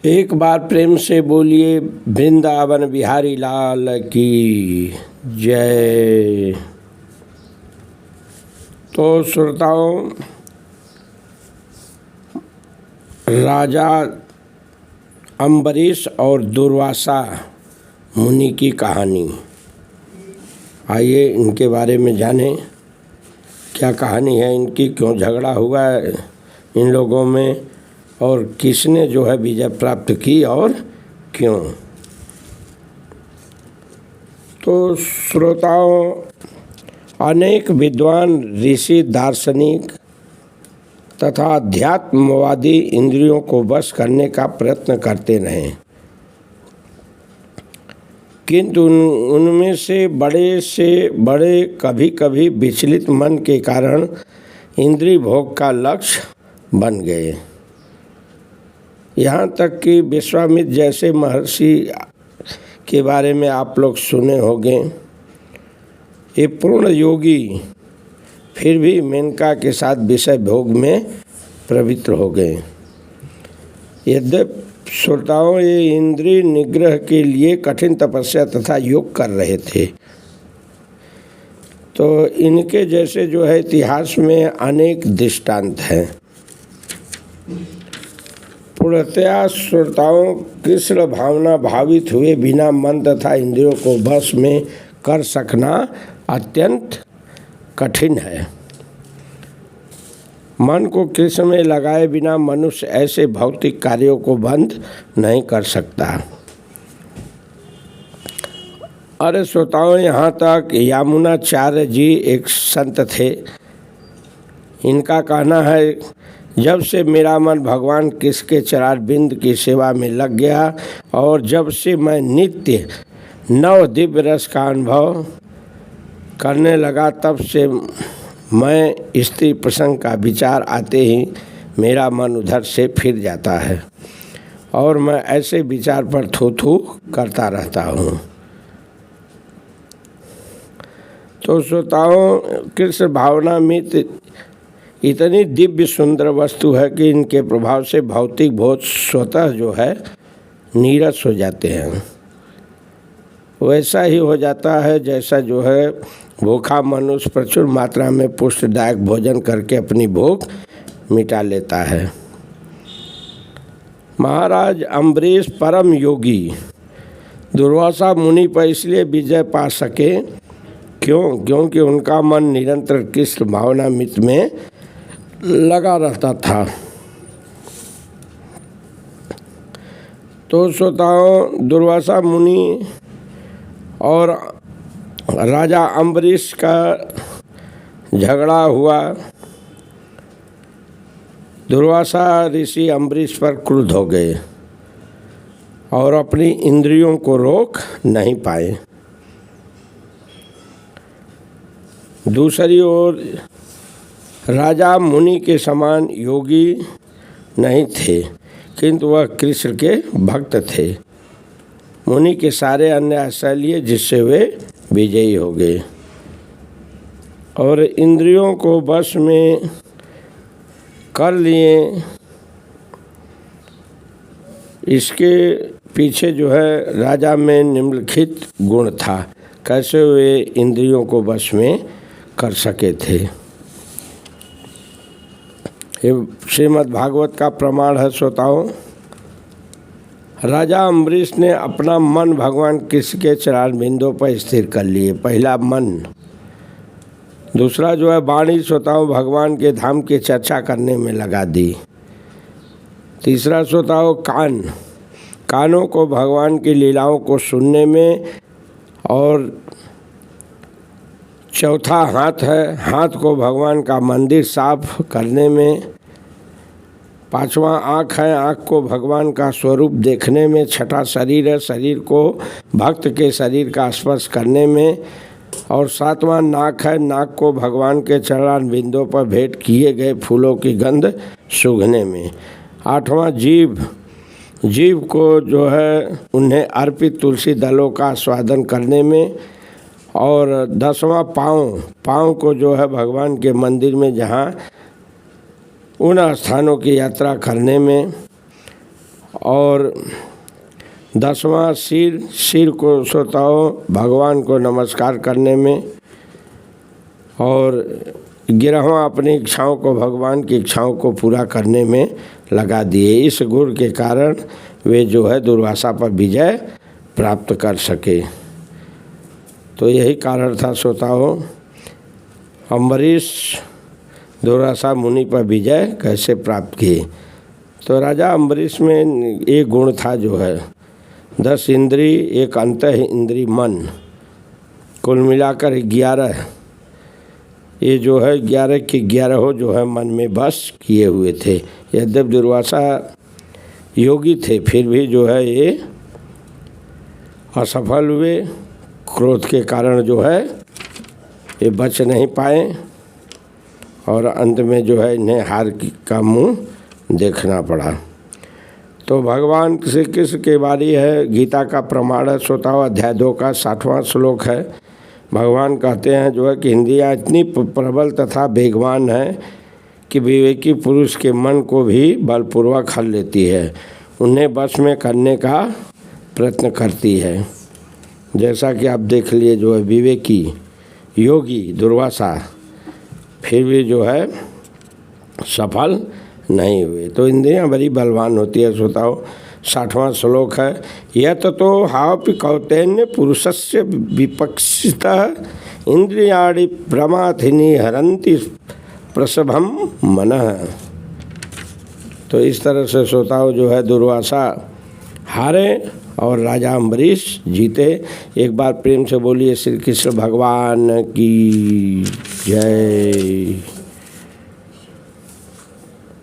एक बार प्रेम से बोलिए वृंदावन बिहारी लाल की जय। तो श्रोताओं, राजा अम्बरीश और दुर्वासा मुनि की कहानी, आइए इनके बारे में जानें। क्या कहानी है इनकी, क्यों झगड़ा हुआ है इन लोगों में और किसने जो है विजय प्राप्त की और क्यों। तो श्रोताओं, अनेक विद्वान ऋषि, दार्शनिक तथा अध्यात्मवादी इंद्रियों को वश करने का प्रयत्न करते रहे, किंतु उनमें से बड़े कभी कभी विचलित मन के कारण इंद्रिय भोग का लक्ष्य बन गए। यहाँ तक कि विश्वामित्र जैसे महर्षि के बारे में आप लोग सुने होंगे। ये पूर्ण योगी फिर भी मेनका के साथ विषय भोग में प्रवृत्त हो गए। यद्यपि श्रोताओं, ये इंद्रिय निग्रह के लिए कठिन तपस्या तथा योग कर रहे थे। तो इनके जैसे जो है इतिहास में अनेक दृष्टांत हैं। पूर्णतया श्रोताओं, कृष्ण भावना भावित हुए बिना मन तथा इंद्रियों को वश में कर सकना अत्यंत कठिन है। मन को कृष्ण में लगाए बिना मनुष्य ऐसे भौतिक कार्यों को बंद नहीं कर सकता। अरे श्रोताओं, यहाँ तक यमुनाचार्य जी एक संत थे। इनका कहना है, जब से मेरा मन भगवान कृष्ण के चरणारविंद की सेवा में लग गया और जब से मैं नित्य नव दिव्य रस का अनुभव करने लगा, तब से मैं स्त्री प्रसंग का विचार आते ही मेरा मन उधर से फिर जाता है और मैं ऐसे विचार पर थू करता रहता हूँ। तो श्रोताओं, कृष्ण भावनामृत इतनी दिव्य सुंदर वस्तु है कि इनके प्रभाव से भौतिक भोग स्वतः जो है नीरस हो जाते हैं। वैसा ही हो जाता है जैसा जो है भूखा मनुष्य प्रचुर मात्रा में पुष्टदायक भोजन करके अपनी भूख मिटा लेता है। महाराज अम्बरीश परम योगी दुर्वासा मुनि पर इसलिए विजय पा सके क्योंकि उनका मन निरंतर कृष्ण भावनामृत में लगा रहता था। तो श्रोताओं, दुर्वासा मुनि और राजा अम्बरीश का झगड़ा हुआ। दुर्वासा ऋषि अम्बरीश पर क्रुद्ध हो गए और अपनी इंद्रियों को रोक नहीं पाए। दूसरी ओर राजा मुनि के समान योगी नहीं थे, किंतु वह कृष्ण के भक्त थे। मुनि के सारे अन्य आश्रय लिए, जिससे वे विजयी हो गए और इंद्रियों को वश में कर लिए। इसके पीछे जो है राजा में निम्नलिखित गुण था, कैसे वे इंद्रियों को वश में कर सके थे। ये श्रीमद् भागवत का प्रमाण है। श्रोताओं, राजा अम्बरीश ने अपना मन भगवान कृष्ण के चरणारविंदों पर स्थिर कर लिए। पहला मन। दूसरा जो है वाणी, श्रोताओं, भगवान के धाम की चर्चा करने में लगा दी। तीसरा श्रोताओं, कानों को भगवान की लीलाओं को सुनने में। और चौथा हाथ है, हाथ को भगवान का मंदिर साफ करने में। पांचवा आँख है, आँख को भगवान का स्वरूप देखने में। छठा शरीर है, शरीर को भक्त के शरीर का स्पर्श करने में। और सातवां नाक है, नाक को भगवान के चरणारविंदों पर भेंट किए गए फूलों की गंध सूंघने में। आठवां जीव को जो है उन्हें अर्पित तुलसी दलों का स्वादन करने में। और 10वां पाँव को जो है भगवान के मंदिर में जहाँ उन स्थानों की यात्रा करने में। और 10वां सिर को श्रोताओं भगवान को नमस्कार करने में, और 11वां अपनी इच्छाओं को भगवान की इच्छाओं को पूरा करने में लगा दिए। इस गुण के कारण वे जो है दुर्वासा पर विजय प्राप्त कर सके। तो यही कारण था श्रोताओं, अम्बरीश दुर्वासा मुनि पर विजय कैसे प्राप्त किए। तो राजा अम्बरीश में एक गुण था जो है 10 इंद्री, एक अंतः इंद्री मन, कुल मिलाकर 11, ये जो है 11 के 11 जो है मन में बस किए हुए थे। यद्यपि दुर्वासा योगी थे फिर भी जो है ये असफल हुए, क्रोध के कारण जो है ये बच नहीं पाए और अंत में जो है इन्हें हार का मुंह देखना पड़ा। तो भगवान श्री कृष्ण के बारी है, गीता का प्रमाण है श्रोताओं, अध्याय 2 का 60वां श्लोक है। भगवान कहते हैं जो है कि इंद्रियाँ इतनी प्रबल तथा वेगवान है कि विवेकी पुरुष के मन को भी बलपूर्वक हल लेती है, उन्हें वश में करने का प्रयत्न करती है। जैसा कि आप देख लिए जो है विवेकी योगी दुर्वासा फिर भी जो है सफल नहीं हुए। तो इंद्रियां बड़ी बलवान होती है श्रोताओ। 60वां श्लोक है, यत तो हापि कौतन्य पुरुषस्य विपक्षितः इंद्रियाणि प्रमाथिनी हरन्ति प्रसभम मनः। तो इस तरह से श्रोताओं जो है दुर्वासा हारे और राजा अम्बरीश जीते। एक बार प्रेम से बोलिए श्री कृष्ण भगवान की जय।